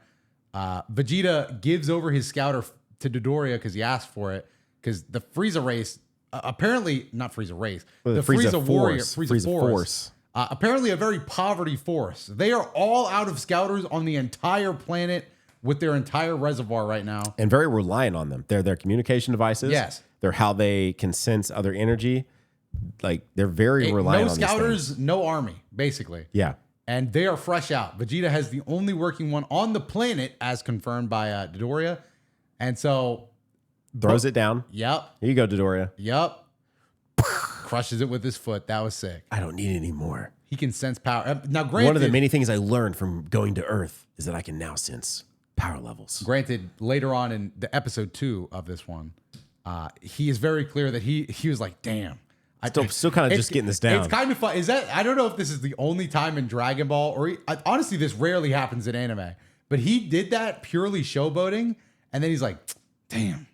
Vegeta gives over his scouter to DotoDoya because he asked for it. Because the Frieza race, apparently not Frieza race, the Frieza warrior, Frieza force. Apparently a very poverty force. They are all out of scouters on the entire planet with their entire reservoir right now, and very reliant on them. They're their communication devices. Yes, they're how they can sense other energy. Like they're very reliant on no scouters, no army, basically. Yeah. And they are fresh out. Vegeta has the only working one on the planet, as confirmed by DotoDoya. And so throws it down. Yep. Here you go, DotoDoya. Yep. Crushes it with his foot. That was sick. I don't need any more. He can sense power. Now, granted, one of the many things I learned from going to Earth is that I can now sense power levels. Granted, later on in the episode 2 of this one, he is very clear that he was like, damn. Still kind of just getting this down. It's kind of fun. I don't know if this is the only time in Dragon Ball, or honestly, this rarely happens in anime, but he did that purely showboating. And then he's like, damn,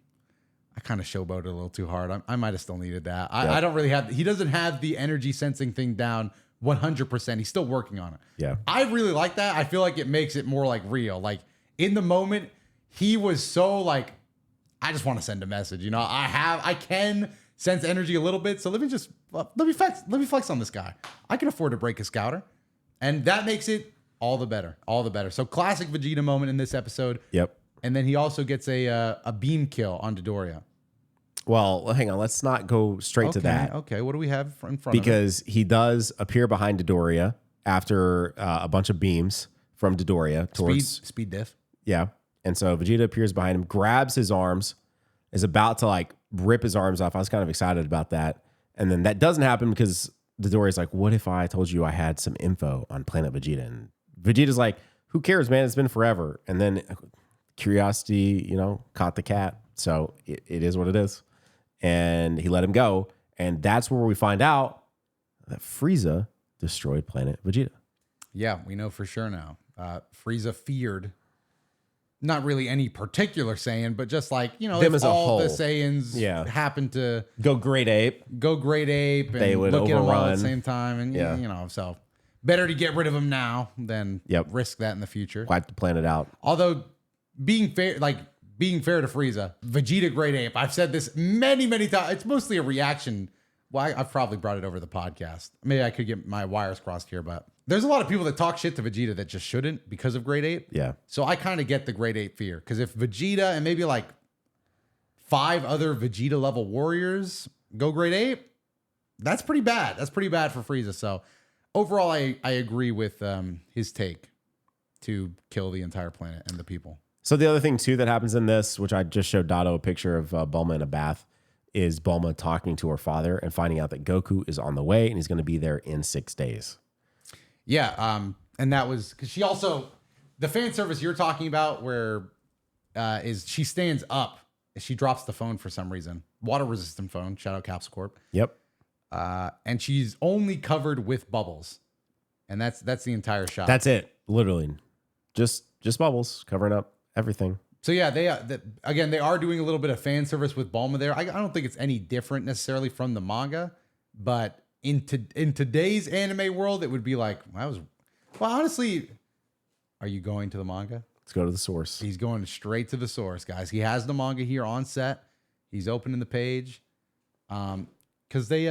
I kind of showboated a little too hard. I might have still needed that. I don't really he doesn't have the energy sensing thing down 100%. He's still working on it. Yeah. I really like that. I feel like it makes it more like real. Like in the moment, he was so like, I just want to send a message. You know, I can sense energy a little bit. So let me flex on this guy. I can afford to break a scouter. And that makes it all the better. All the better. So classic Vegeta moment in this episode. Yep. And then he also gets a beam kill on DotoDoya. Well, hang on. Let's not go straight to that. Okay, what do we have in front because he does appear behind DotoDoya after a bunch of beams from DotoDoya towards... Speed diff. Yeah. And so Vegeta appears behind him, grabs his arms, is about to like rip his arms off. I was kind of excited about that. And then that doesn't happen because DotoDoya's like, what if I told you I had some info on Planet Vegeta? And Vegeta's like, who cares, man? It's been forever. And then... curiosity, caught the cat. So it is what it is. And he let him go. And that's where we find out that Frieza destroyed Planet Vegeta. Yeah, we know for sure now. Frieza feared not really any particular Saiyan, but just like, them if as all a whole. The Saiyans happened to go great ape, and they would look at them all overrun at the same time. And, so better to get rid of them now than risk that in the future. Wipe the planet out. Although, being fair to Frieza, Vegeta great ape. I've said this many, many times. It's mostly a reaction Well, I've probably brought it over the podcast. Maybe I could get my wires crossed here, but there's a lot of people that talk shit to Vegeta that just shouldn't because of grade 8. Yeah. So I kind of get the grade 8 fear because if Vegeta and maybe like 5 other Vegeta level warriors go grade 8, that's pretty bad. That's pretty bad for Frieza. So overall, I agree with his take to kill the entire planet and the people. So the other thing too that happens in this, which I just showed Dato a picture of Bulma in a bath, is Bulma talking to her father and finding out that Goku is on the way and he's going to be there in 6 days. Yeah, and that was because she also the fan service you're talking about where is she stands up, she drops the phone for some reason, water resistant phone. Shout out Capsule Corp. Yep. And she's only covered with bubbles, and that's the entire shot. That's it, literally, just bubbles covering up everything. So yeah, they are doing a little bit of fan service with Bulma there. I don't think it's any different necessarily from the manga, but in today's anime world, it would be like, well, honestly, are you going to the manga? Let's go to the source. He's going straight to the source, guys. He has the manga here on set. He's opening the page, because they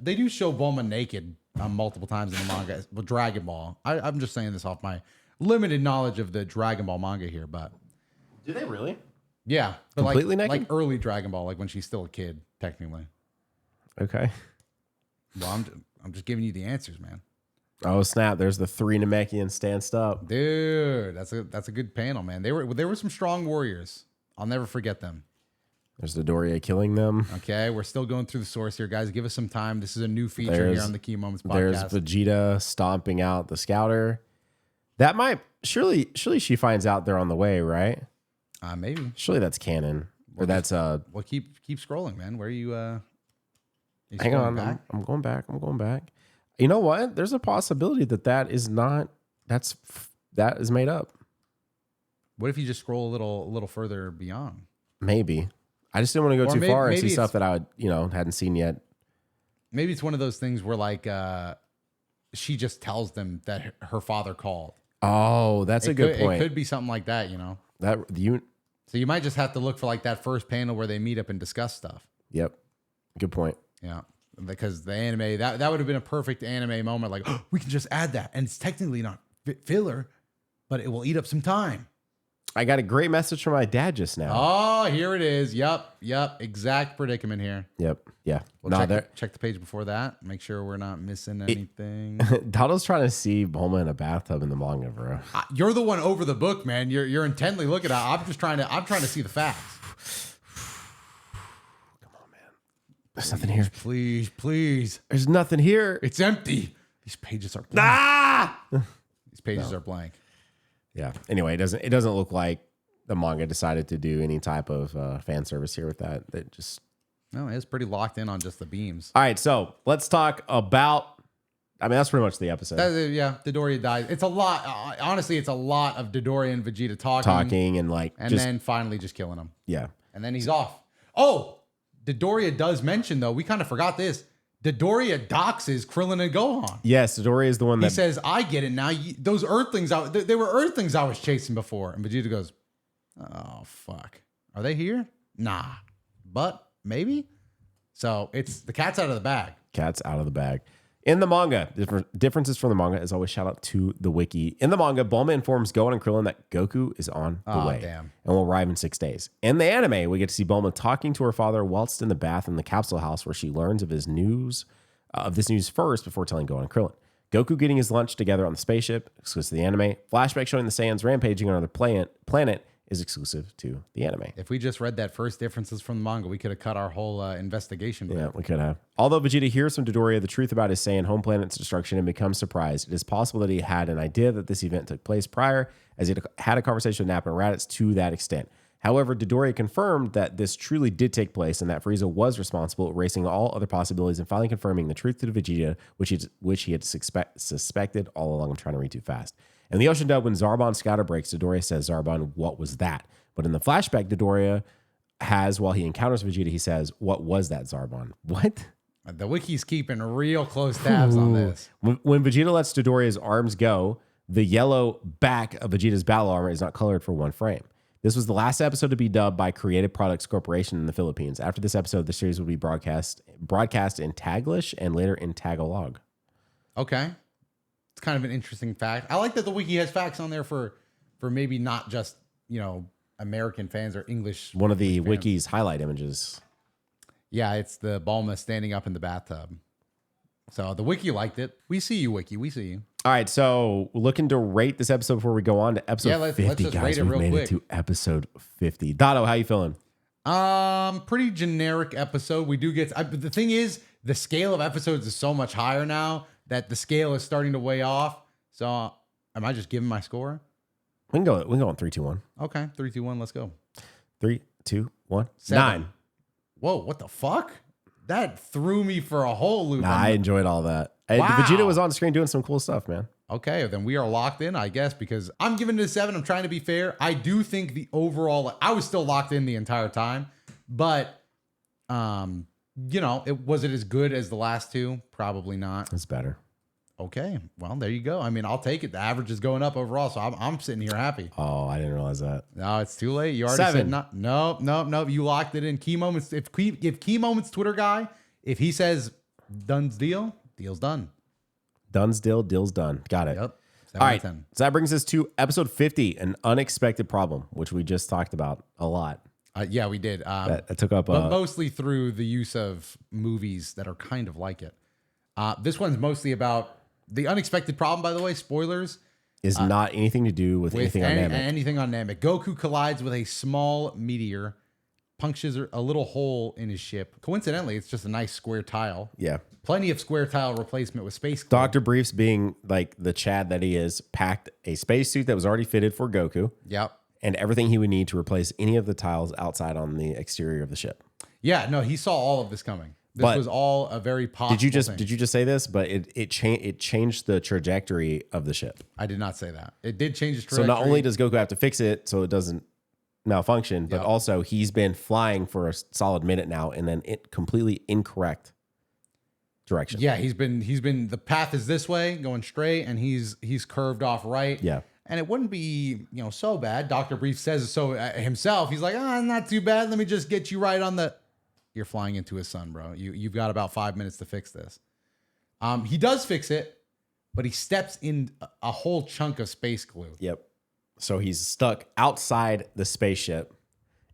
do show Bulma naked multiple times in the manga with Dragon Ball. I'm just saying this off my limited knowledge of the Dragon Ball manga here, but. Do they really? Yeah. But completely naked? Like early Dragon Ball, like when she's still a kid, technically. Okay. Well, I'm just giving you the answers, man. Oh, snap. There's the 3 Namekians stanced up. Dude, that's a good panel, man. There were some strong warriors. I'll never forget them. There's the Doria killing them. Okay, we're still going through the source here, guys. Give us some time. This is a new feature here on the Key Moments podcast. There's Vegeta stomping out the scouter. That might surely she finds out they're on the way, right? Maybe. Surely that's canon. Or that's Well, keep scrolling, man. Where are you? Hang on, back? I'm going back. You know what? There's a possibility that is made up. What if you just scroll a little further beyond? Maybe. I just didn't want to go too far and see stuff that I hadn't seen yet. Maybe it's one of those things where like she just tells them that her father called. Oh, that's a good point. It could be something like that, So you might just have to look for like that first panel where they meet up and discuss stuff. Yep. Good point. Yeah. Because the anime, that would have been a perfect anime moment. Like, oh, we can just add that. And it's technically not filler, but it will eat up some time. I got a great message from my dad just now. Oh, here it is. Yep. Exact predicament here. Yep. Yeah. Well, check the page before that. Make sure we're not missing anything. Dato's trying to see Bulma in a bathtub in the manga, bro. You're the one over the book, man. You're intently looking at it. I'm trying to see the facts. Come on, man. There's nothing here. Please. There's nothing here. It's empty. These pages are blank. These pages are blank. Yeah. Anyway, it doesn't look like the manga decided to do any type of fan service here with that. It just it's pretty locked in on just the beams. All right, so let's talk about. I mean, that's pretty much the episode. Dodoria dies. It's a lot. Honestly, it's a lot of Dodoria and Vegeta talking and then finally just killing him. Yeah, and then he's off. Oh, Dodoria does mention though. We kind of forgot this. Dodoria doxes Krillin and Gohan. Yes, Dodoria is the one that he says, "I get it now. Those Earthlings, they were Earthlings I was chasing before." And Vegeta goes, "Oh fuck, are they here? Nah, but maybe." So it's the cat's out of the bag. Cat's out of the bag. In the manga, differences from the manga, as always, shout out to the wiki. In the manga, Bulma informs Gohan and Krillin that Goku is on the way and will arrive in 6 days. In the anime, we get to see Bulma talking to her father whilst in the bath in the capsule house, where she learns of this news first before telling Gohan and Krillin. Goku getting his lunch together on the spaceship, exclusive to the anime. Flashback showing the Saiyans rampaging on another planet is exclusive to the anime. If we just read that first differences from the manga, we could have cut our whole investigation. Yeah, we could have. Although Vegeta hears from Dodoria the truth about his Saiyan home planet's destruction and becomes surprised, it is possible that he had an idea that this event took place prior, as he had a conversation with Nappa and Raditz to that extent. However, Dodoria confirmed that this truly did take place and that Frieza was responsible, erasing all other possibilities and finally confirming the truth to Vegeta, which he had suspected all along. I'm trying to read too fast. In the Ocean Dub, when Zarbon's scouter breaks, Dodoria says, "Zarbon, what was that?" But in the flashback, Dodoria has, while he encounters Vegeta, he says, "What was that, Zarbon?" What? The wiki's keeping real close tabs on this. When Vegeta lets Dodoria's arms go, the yellow back of Vegeta's battle armor is not colored for one frame. This was the last episode to be dubbed by Creative Products Corporation in the Philippines. After this episode, the series would be broadcast in Taglish and later in Tagalog. Okay. It's kind of an interesting fact. I like that the wiki has facts on there for maybe not just, American fans or English. One of the fans. wiki's highlight images. Yeah, it's the Bulma standing up in the bathtub. So the wiki liked it. We see you, wiki. We see you. All right, so looking to rate this episode before we go on to episode 50, let's just guys. rate it We've real made quick. it to episode 50. Dotto, how you feeling? Pretty generic episode. We do get. But the thing is, the scale of episodes is so much higher now that the scale is starting to weigh off. So, am I just giving my score? We can go on 3, 2, 1. Okay, 3, 2, 1. Let's go. 3, 2, 1. 7. 9. Whoa! What the fuck? That threw me for a whole loop. Nah, I enjoyed all that. Wow. Vegeta was on screen doing some cool stuff, man. Okay, then we are locked in, I guess, because I'm giving it a 7. I'm trying to be fair. I do think the overall, I was still locked in the entire time, but, was it as good as the last two? Probably not. It's better. Okay, well, there you go. I mean, I'll take it. The average is going up overall, so I'm sitting here happy. Oh, I didn't realize that. No, it's too late. You already 7. said not. No. You locked it in. Key Moments. If Key Moments Twitter guy, if he says done's deal, deal's done. Done's deal, deal's done. Got it. Yep. 7 All right. 10. So that brings us to episode 50, an unexpected problem, which we just talked about a lot. Yeah, we did. That took up But mostly through the use of movies that are kind of like it. This one's mostly about the unexpected problem, by the way, spoilers. is not anything to do with anything on Namek. Anything on Namek. Goku collides with a small meteor, punctures a little hole in his ship. Coincidentally, it's just a nice square tile. Yeah. Plenty of square tile replacement with space glue. Dr. Briefs, being like the Chad that he is, packed a spacesuit that was already fitted for Goku Yep. and everything he would need to replace any of the tiles outside on the exterior of the ship. Yeah, no, he saw all of this coming. This But was all a very possible thing. Did you just say this? But it changed the trajectory of the ship. I did not say that. It did change the So trajectory. not only does Goku have to fix it so it doesn't malfunction, but Yep. also he's been flying for a solid minute now in an completely incorrect direction. Yeah, he's been the path is this way, going straight, and he's curved off right. Yeah. And it wouldn't be, so bad. Dr. Brief says so himself. He's like, not too bad. Let me just get you right on the. You're flying into his sun, bro. You've got about 5 minutes to fix this. He does fix it, but he steps in a whole chunk of space glue. Yep. So he's stuck outside the spaceship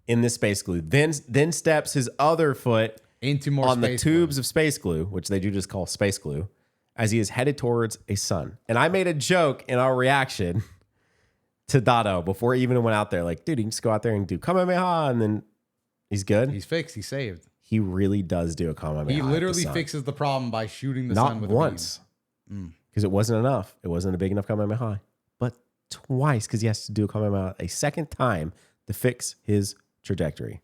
in the space glue. Then steps his other foot Into more on the space tubes of space glue, which they do just call space glue, as he is headed towards a sun. And I made a joke in our reaction to Dotto before he even went out there. Like, dude, he can just go out there and do Kamehameha, and then he's good. He's fixed. He's saved. He really does do a Kamehameha. He at the literally sun. fixes the problem by shooting the Not sun with once, because it wasn't enough. It wasn't a big enough Kamehameha, but twice, because he has to do a Kamehameha a second time to fix his trajectory.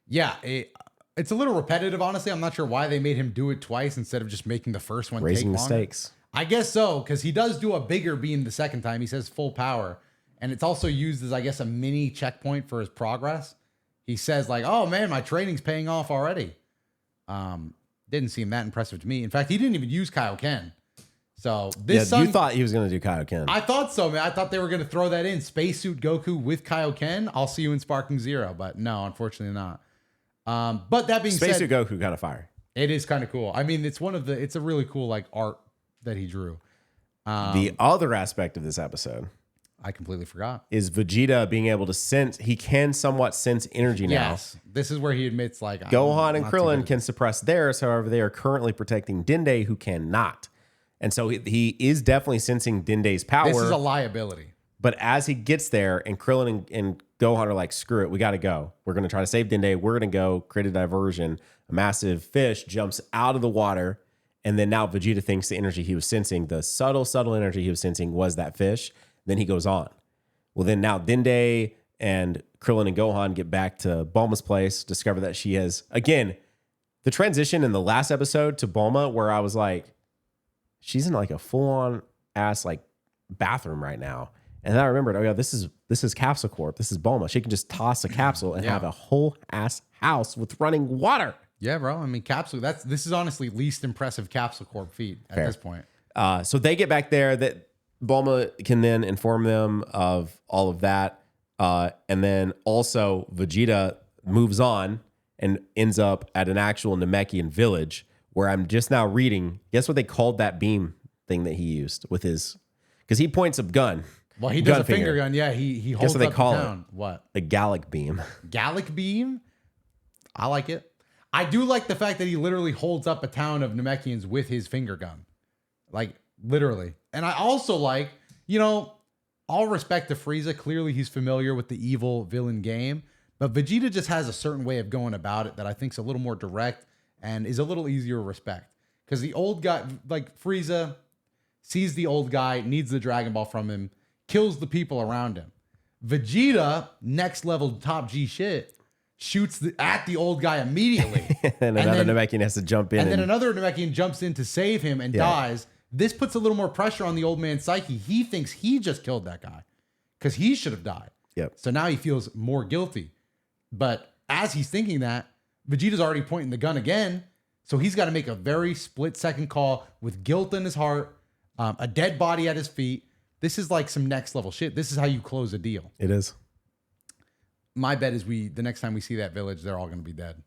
Yeah, it's a little repetitive, honestly. I'm not sure why they made him do it twice instead of just making the first one Raising take the longer. stakes. I guess so, because he does do a bigger beam the second time. He says full power. And it's also used as, I guess, a mini checkpoint for his progress. He says, like, oh, man, my training's paying off already. Didn't seem that impressive to me. In fact, he didn't even use Kaioken. So this You thought he was going to do Kaioken. I thought so, man. I thought they were going to throw that in. Spacesuit Goku with Kaioken. I'll see you in Sparking Zero. But no, unfortunately not. But that being Spacesuit said, Goku kind of fire. it is kind of cool. I mean, it's a really cool like art that he drew. The other aspect of this episode I completely forgot. is Vegeta being able to sense. He can somewhat sense energy now. Yes, this is where he admits like Gohan I'm and not too Krillin good can suppress theirs. However, they are currently protecting Dende, who cannot. And so he is definitely sensing Dende's power. This is a liability. But as he gets there and Krillin and Gohan are like, screw it, we got to go. We're going to try to save Dende. We're going to go create a diversion. A massive fish jumps out of the water. And then now Vegeta thinks the energy he was sensing, the subtle energy he was sensing was that fish. Then he goes on. Well, then now Dende and Krillin and Gohan get back to Bulma's place, discover that she has, again, the transition in the last episode to Bulma where I was like, she's in like a full-on ass like bathroom right now. And then I remembered, oh yeah, this is Capsule Corp. This is Bulma. She can just toss a capsule and have a whole ass house with running water. Yeah, bro. I mean, Capsule. This is honestly least impressive Capsule Corp feat at this point. So they get back there. That Bulma can then inform them of all of that. And then also Vegeta moves on and ends up at an actual Namekian village where I'm just now reading. Guess what they called that beam thing that he used with his, because he points a gun. Well, he does a finger gun. Yeah, he holds what they up call the it? town. What? A Gallic beam. Gallic beam? I like it. I do like the fact that he literally holds up a town of Namekians with his finger gun. Like, literally. And I also like, all respect to Frieza. Clearly, he's familiar with the evil villain game. But Vegeta just has a certain way of going about it that I think is a little more direct and is a little easier to respect. Because the old guy, like Frieza, sees the old guy, needs the Dragon Ball from him, kills the people around him. Vegeta, next level top G shit, shoots at the old guy immediately. And another Namekian has to jump in. And then another Namekian jumps in to save him and dies. This puts a little more pressure on the old man's psyche. He thinks he just killed that guy because he should have died. Yep. So now he feels more guilty. But as he's thinking that, Vegeta's already pointing the gun again. So he's got to make a very split-second call with guilt in his heart, a dead body at his feet. This is like some next level shit. This is how you close a deal. It is. My bet is the next time we see that village, they're all going to be dead.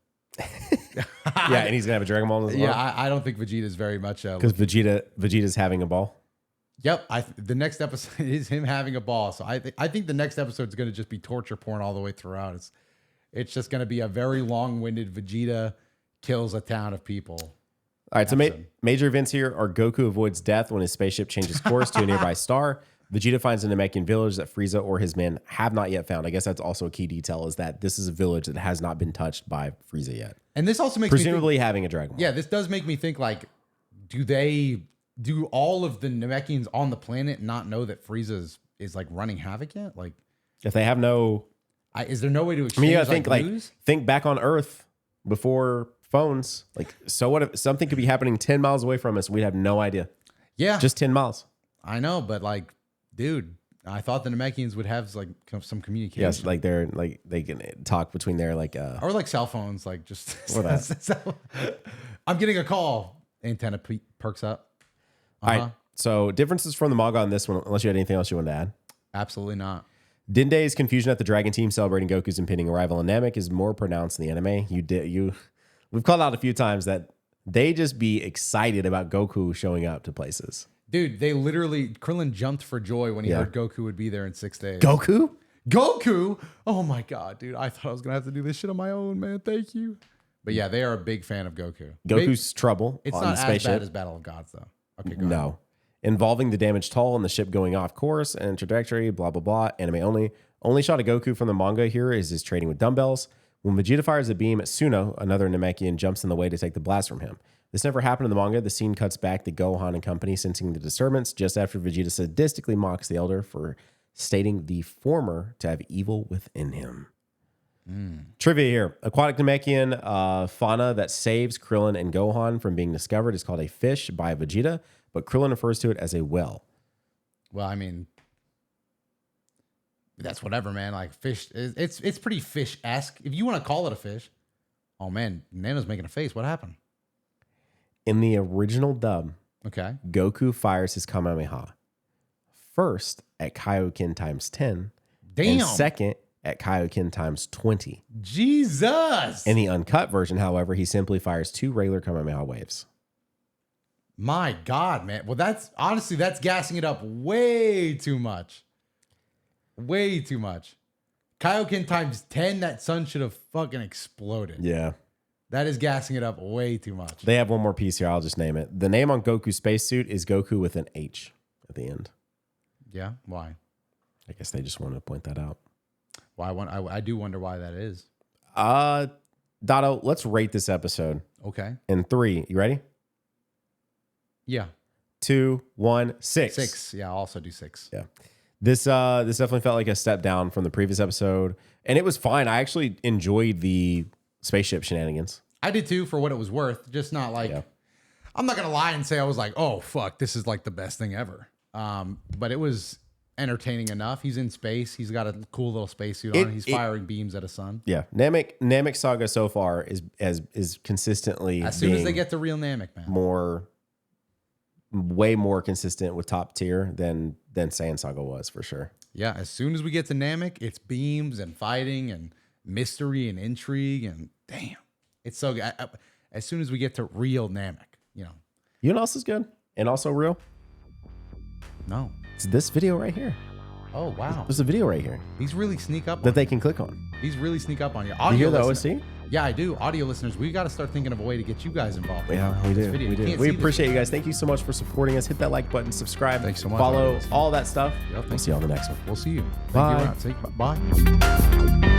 Yeah, and he's gonna have a Dragon Ball as well. Yeah, I don't think Vegeta's very much because Vegeta's having a ball. Yep, the next episode is him having a ball. So I think the next episode is going to just be torture porn all the way throughout. It's just going to be a very long-winded Vegeta kills a town of people. All right, so major events here are Goku avoids death when his spaceship changes course to a nearby star. Vegeta finds a Namekian village that Frieza or his men have not yet found. I guess that's also a key detail, is that this is a village that has not been touched by Frieza yet. And this also makes presumably me think, having a Dragon Ball. Yeah, this does make me think, like, do all of the Namekians on the planet not know that Frieza is like running havoc yet? Like, if they have no, is there no way to exchange? I mean, you gotta news? think back on Earth before phones. Like, so what if something could be happening 10 miles away from us? We'd have no idea. Yeah, just 10 miles. I know, but like, dude, I thought the Namekians would have like some communication. Yes, like they can talk between their or like cell phones, like just. Or that. I'm getting a call. Antenna perks up. All right. So differences from the manga on this one, unless you had anything else you wanted to add. Absolutely not. Dende's confusion at the Dragon Team celebrating Goku's impending arrival on Namek is more pronounced in the anime. We've called out a few times that they just be excited about Goku showing up to places. Dude, they literally, Krillin jumped for joy when he heard Goku would be there in 6 days. Goku? Oh my God, dude. I thought I was going to have to do this shit on my own, man. Thank you. But yeah, they are a big fan of Goku. Goku's trouble it's on not the spaceship. As bad as Battle of Gods, though. Okay, go No. ahead. Involving the damaged hull and the ship going off course and trajectory, blah, blah, blah. Anime only. Only shot of Goku from the manga here is his trading with dumbbells. When Vegeta fires a beam at Suno, another Namekian jumps in the way to take the blast from him. This never happened in the manga. The scene cuts back to Gohan and company sensing the disturbance just after Vegeta sadistically mocks the Elder for stating the former to have evil within him. Trivia here. Aquatic Namekian fauna that saves Krillin and Gohan from being discovered is called a fish by Vegeta, but Krillin refers to it as a whale. Well, I mean, that's whatever, man. Like fish, it's pretty fish-esque. If you want to call it a fish. Oh, man. Nano's making a face. What happened? In the original dub, okay, Goku fires his Kamehameha first at Kaioken times 10. Damn. And second at Kaioken times 20. Jesus. In the uncut version, however, he simply fires 2 regular Kamehameha waves. My God, man. Well, that's gassing it up way too much. Way too much. Kaioken times 10, that sun should have fucking exploded. Yeah. That is gassing it up way too much. They have one more piece here. I'll just name it. The name on Goku's spacesuit is Goku with an H at the end. Yeah? Why? I guess they just wanted to point that out. Well, I do wonder why that is. Dotto, let's rate this episode. Okay. In 3. You ready? Yeah. 2, 1, 6. 6. Yeah, I'll also do 6. Yeah. This definitely felt like a step down from the previous episode. And it was fine. I actually enjoyed the spaceship shenanigans. I did too, for what it was worth. Just not like, I'm not going to lie and say I was like, oh, fuck, this is like the best thing ever. But it was entertaining enough. He's in space. He's got a cool little spacesuit on. He's firing beams at a sun. Yeah. Namek Saga so far is consistently, as soon as they get to real Namek, man, way more consistent with top tier than Saiyan Saga was, for sure. Yeah, as soon as we get to Namek, it's beams and fighting and mystery and intrigue and damn, it's so good. As soon as we get to real Namek, You know what else is good and also real? No. It's this video right here. Oh wow. There's a video right here These really sneak up that they can click on. These really sneak up on you. You hear the OST? Yeah, I do. Audio listeners, we got to start thinking of a way to get you guys involved. Yeah, we do. Video. We do. We appreciate you guys. Thank you so much for supporting us. Hit that like button, subscribe, Thanks so much, follow, audience. all that stuff. Yep, We'll see you on the next one. We'll see you. Bye. Thank you. Bye.